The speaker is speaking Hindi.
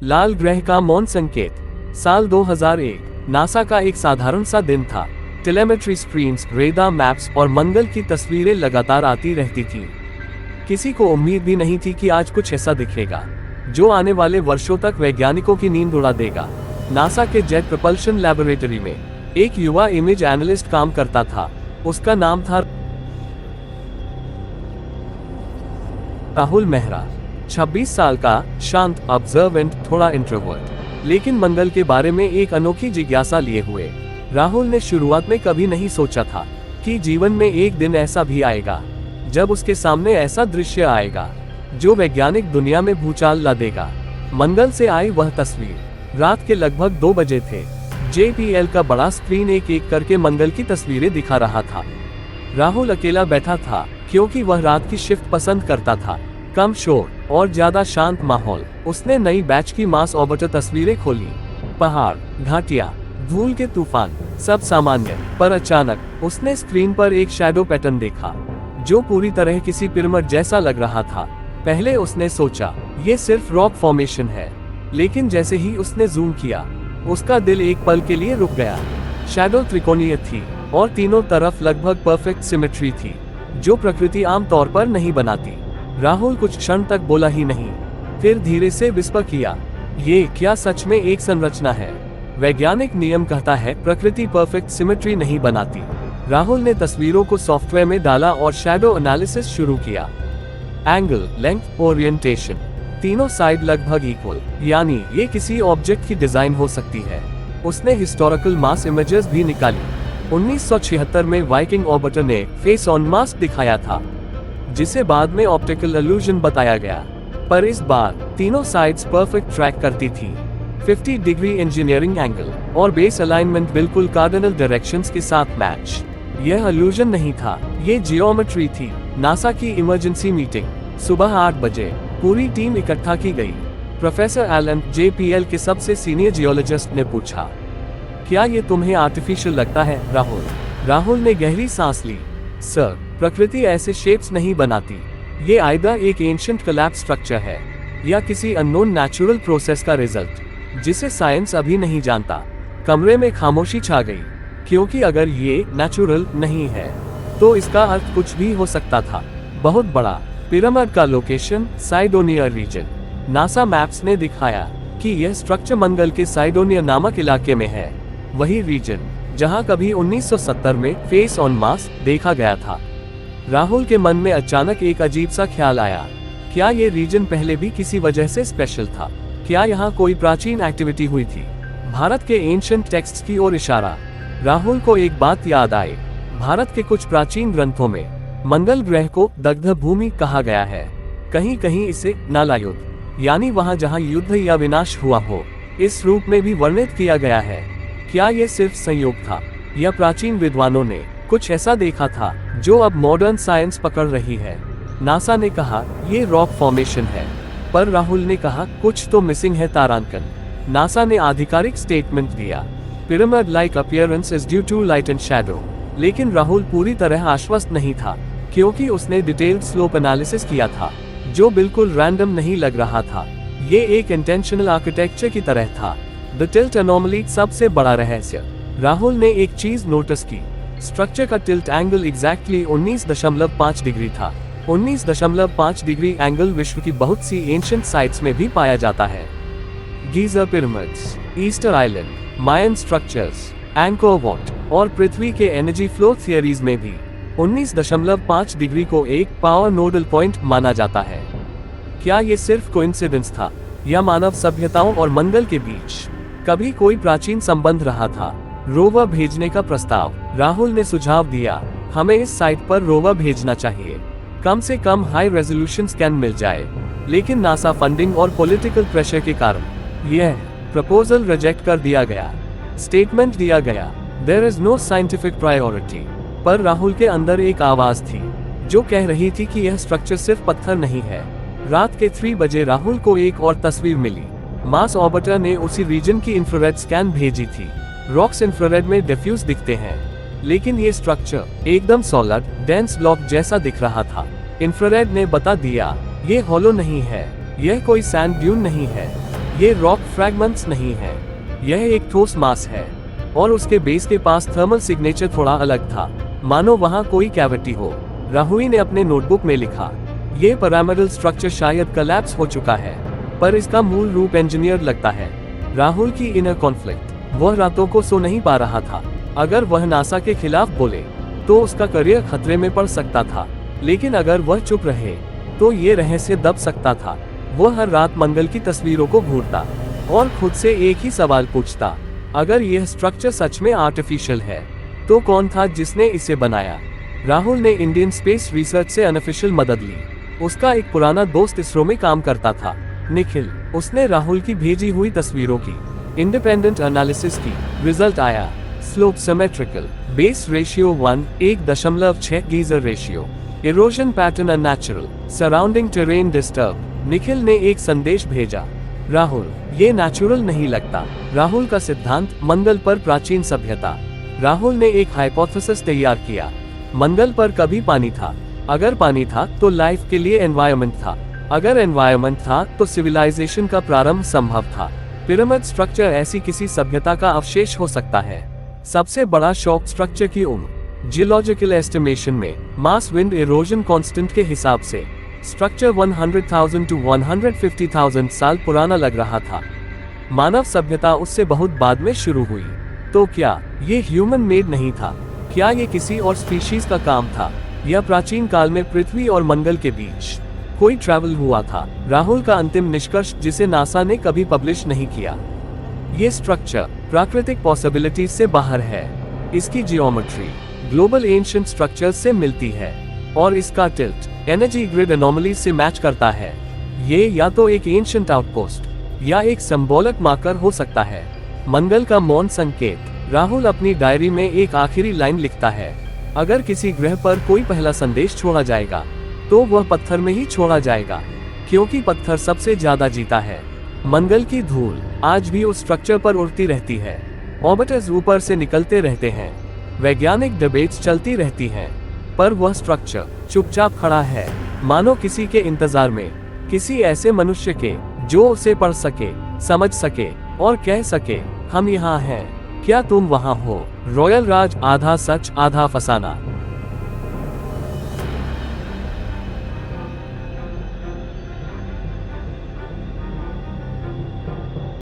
लाल ग्रह का मौन संकेत। साल 2001। नासा का एक साधारण सा दिन था। टेलीमेट्री स्क्रीन्स, रेडार मैप्स और मंगल की तस्वीरें लगातार आती रहती थीं। किसी को उम्मीद भी नहीं थी कि आज कुछ ऐसा दिखेगा जो आने वाले वर्षों तक वैज्ञानिकों की नींद उड़ा देगा। नासा के जेट प्रपल्शन लैबोरेटरी में एक युवा इमेज एनालिस्ट काम करता था। उसका नाम था राहुल मेहरा। 26 साल का, शांत, ऑब्जर्वेंट, थोड़ा इंट्रोवर्ट, लेकिन मंगल के बारे में एक अनोखी जिज्ञासा लिए हुए। राहुल ने शुरुआत में कभी नहीं सोचा था कि जीवन में एक दिन ऐसा भी आएगा जब उसके सामने ऐसा दृश्य आएगा जो वैज्ञानिक दुनिया में भूचाल ला देगा। मंगल से आई वह तस्वीर। रात के लगभग 2 बजे थे। JPL का बड़ा स्क्रीन एक एक करके मंगल की तस्वीरें दिखा रहा था। राहुल अकेला बैठा था क्योंकि वह रात की शिफ्ट पसंद करता था। कम शोर और ज्यादा शांत माहौल। उसने नई बैच की मास ऑर्बिटर तस्वीरें खोली। पहाड़, घाटियां, धूल के तूफान, सब सामान्य। पर अचानक उसने स्क्रीन पर एक शैडो पैटर्न देखा जो पूरी तरह किसी पिरामिड जैसा लग रहा था। पहले उसने सोचा ये सिर्फ रॉक फॉर्मेशन है, लेकिन जैसे ही उसने जूम किया उसका दिल एक पल के लिए रुक गया। शैडो त्रिकोणीय थी और तीनों तरफ लगभग परफेक्ट सिमेट्री थी जो प्रकृति आम तौर पर नहीं बनाती। राहुल कुछ क्षण तक बोला ही नहीं, फिर धीरे से विस्पर किया, ये क्या सच में एक संरचना है? वैज्ञानिक नियम कहता है प्रकृति परफेक्ट सिमेट्री नहीं बनाती। राहुल ने तस्वीरों को सॉफ्टवेयर में डाला और शैडो एनालिसिस शुरू किया। एंगल, लेंथ, ओरिएंटेशन, तीनों साइड लगभग इक्वल, यानी ये किसी ऑब्जेक्ट की डिजाइन हो सकती है। उसने हिस्टोरिकल मास इमेजेस भी निकाली। 1976 में वाइकिंग ऑर्बिटर ने फेस ऑन मास दिखाया था, जिसे बाद में ऑप्टिकल इल्यूजन बताया गया। पर इस बार तीनों साइड्स परफेक्ट ट्रैक करती थी। 50 डिग्री इंजीनियरिंग एंगल और बेस अलाइनमेंट बिल्कुल कार्डिनल डायरेक्शंस के साथ मैच। यह इल्यूजन नहीं था, ये जियोमेट्री थी। नासा की इमरजेंसी मीटिंग। सुबह 8 बजे पूरी टीम इकट्ठा की गई। प्रोफेसर एलन, JPL के सबसे सीनियर जियोलॉजिस्ट ने पूछा, क्या ये तुम्हें आर्टिफिशियल लगता है राहुल? राहुल ने गहरी सांस ली। सर, प्रकृति ऐसे शेप्स नहीं बनाती। ये आइदर एक एंशिएंट कोलैप्स स्ट्रक्चर है या किसी अननोन नेचुरल प्रोसेस का रिजल्ट जिसे साइंस अभी नहीं जानता। कमरे में खामोशी छा गई, क्योंकि अगर ये नेचुरल नहीं है तो इसका अर्थ कुछ भी हो सकता था। बहुत बड़ा। पिरामिड का लोकेशन साइडोनिया रीजन। नासा मैप्स ने दिखाया कि यह स्ट्रक्चर मंगल के साइडोनिया नामक इलाके में है, वही रीजन जहां कभी 1970 में फेस ऑन मास देखा गया था। राहुल के मन में अचानक एक अजीब सा ख्याल आया, क्या ये रीजन पहले भी किसी वजह से स्पेशल था? क्या यहाँ कोई प्राचीन एक्टिविटी हुई थी? भारत के एंशिएंट टेक्स्ट्स की ओर इशारा। राहुल को एक बात याद आई, भारत के कुछ प्राचीन ग्रंथों में मंगल ग्रह को दग्ध भूमि कहा गया है। कहीं कहीं इसे नालायुद्ध, यानी वहां जहां युद्ध या विनाश हुआ हो, इस रूप में भी वर्णित किया गया है। क्या यह सिर्फ संयोग था या प्राचीन विद्वानों ने कुछ ऐसा देखा था जो अब मॉडर्न साइंस पकड़ रही है? नासा ने कहा ये रॉक फॉर्मेशन है, पर राहुल ने कहा कुछ तो मिसिंग है तारांकन। नासा ने आधिकारिक स्टेटमेंट दिया, pyramid like appearance is due to light and shadow. लेकिन राहुल पूरी तरह आश्वस्त नहीं था, क्योंकि उसने डिटेल्ड स्लोप एनालिसिस किया था जो बिल्कुल रैंडम नहीं लग रहा था। ये एक इंटेंशनल आर्किटेक्चर की तरह था। द टिल्ट एनोमली सबसे बड़ा रहस्य। राहुल ने एक चीज नोटिस की, स्ट्रक्चर का टिल्ट एंगल एग्जैक्टली 19.5 डिग्री था। 19.5 डिग्री एंगल विश्व की बहुत सी एंशिएंट साइट्स में भी पाया जाता है। Giza pyramids, Easter island, Mayan structures, Angkor Wat और पृथ्वी के एनर्जी फ्लो थियरीज में भी 19.5 डिग्री को एक पावर नोडल पॉइंट माना जाता है। क्या ये सिर्फ कोइंसिडेंस था या मानव सभ्यताओं और मंगल के बीच कभी कोई प्राचीन संबंध रहा था? रोवर भेजने का प्रस्ताव। राहुल ने सुझाव दिया, हमें इस साइट पर रोवर भेजना चाहिए, कम से कम हाई रेजोल्यूशन स्कैन मिल जाए। लेकिन नासा फंडिंग और पॉलिटिकल प्रेशर के कारण यह प्रपोजल रिजेक्ट कर दिया गया। स्टेटमेंट दिया गया, there is no scientific priority. पर राहुल के अंदर एक आवाज थी जो कह रही थी कि यह स्ट्रक्चर सिर्फ पत्थर नहीं है। रात के 3 बजे राहुल को एक और तस्वीर मिली। मास ऑर्बिटर ने उसी रीजन की इंफ्रारेड स्कैन भेजी थी। रॉक्स इंफ्रारेड में डिफ्यूज दिखते हैं, लेकिन ये स्ट्रक्चर एकदम सॉलिड डेंस ब्लॉक जैसा दिख रहा था। इंफ्रारेड ने बता दिया, ये हॉलो नहीं है, यह कोई सैंड ड्यून नहीं है, ये रॉक फ्रैगमेंट्स नहीं है, यह एक ठोस मास है और उसके बेस के पास थर्मल सिग्नेचर थोड़ा अलग था, मानो वहां कोई कैविटी हो। राहुई ने अपने नोटबुक में लिखा, ये पिरामिडल स्ट्रक्चर शायद कोलैप्स हो चुका है, पर इसका मूल रूप इंजीनियर लगता है। राहुल की इनर कॉन्फ्लिक्ट, वह रातों को सो नहीं पा रहा था। अगर वह नासा के खिलाफ बोले तो उसका करियर खतरे में पड़ सकता था, लेकिन अगर वह चुप रहे तो ये रहस्य दब सकता था। वह हर रात मंगल की तस्वीरों को घूरता और खुद से एक ही सवाल पूछता, अगर यह स्ट्रक्चर सच में आर्टिफिशियल है तो कौन था जिसने इसे बनाया। राहुल ने इंडियन स्पेस रिसर्च से अनऑफिशियल मदद ली। उसका एक पुराना दोस्त इसरो में काम करता था, निखिल। उसने राहुल की भेजी हुई तस्वीरों की इंडिपेंडेंट एनालिसिस की। रिजल्ट आया, slope symmetrical, base ratio 1:6 geyser ratio, erosion pattern unnatural, surrounding terrain disturb. Nikhil ने एक संदेश भेजा, राहुल ये नेचुरल नहीं लगता। राहुल का सिद्धांत, मंगल पर प्राचीन सभ्यता। राहुल ने एक हाइपोथेसिस तैयार किया, मंगल पर कभी पानी था। अगर पानी था तो लाइफ के लिए एनवायरनमेंट था। अगर एनवायरनमेंट था तो सिविलाइजेशन का प्रारंभ संभव था। पिरामिड स्ट्रक्चर ऐसी किसी सभ्यता का अवशेष हो सकता है। सबसे बड़ा शॉक स्ट्रक्चर की उम्र। जियोलॉजिकल एस्टिमेशन में मास विंड इरोजन कांस्टेंट के हिसाब से स्ट्रक्चर 100,000 to 150,000 साल पुराना लग रहा था। मानव सभ्यता उससे बहुत बाद में शुरू हुई। तो क्या ये ह्यूमन मेड नहीं था? क्या ये किसी और स्पीशीज का काम था, या प्राचीन काल में पृथ्वी और मंगल के बीच कोई ट्रैवल हुआ था? राहुल का अंतिम निष्कर्ष, जिसे नासा ने कभी पब्लिश नहीं किया, ये स्ट्रक्चर प्राकृतिक पॉसिबिलिटीज से बाहर है। इसकी जियोमेट्री ग्लोबल एंशिएंट स्ट्रक्चर्स से मिलती है और इसका टिल्ट एनर्जी ग्रिड एनोमलीज से मैच करता है। ये या तो एक एंशिएंट आउटपोस्ट या एक सिंबॉलिक मार्कर हो सकता है, मंगल का मौन संकेत। राहुल अपनी डायरी में एक आखिरी लाइन लिखता है, अगर किसी ग्रह पर कोई पहला संदेश छोड़ा जाएगा तो वह पत्थर में ही छोड़ा जाएगा, क्योंकि पत्थर सबसे ज्यादा जीता है। मंगल की धूल आज भी उस स्ट्रक्चर पर उड़ती रहती है। ऑर्बिटर्स ऊपर से निकलते रहते हैं, वैज्ञानिक डिबेट्स चलती रहती हैं, पर वह स्ट्रक्चर चुपचाप खड़ा है, मानो किसी के इंतजार में, किसी ऐसे मनुष्य के जो उसे पढ़ सके, समझ सके और कह सके, हम यहाँ हैं, क्या तुम वहाँ हो? रॉयल राज, आधा सच आधा फसाना।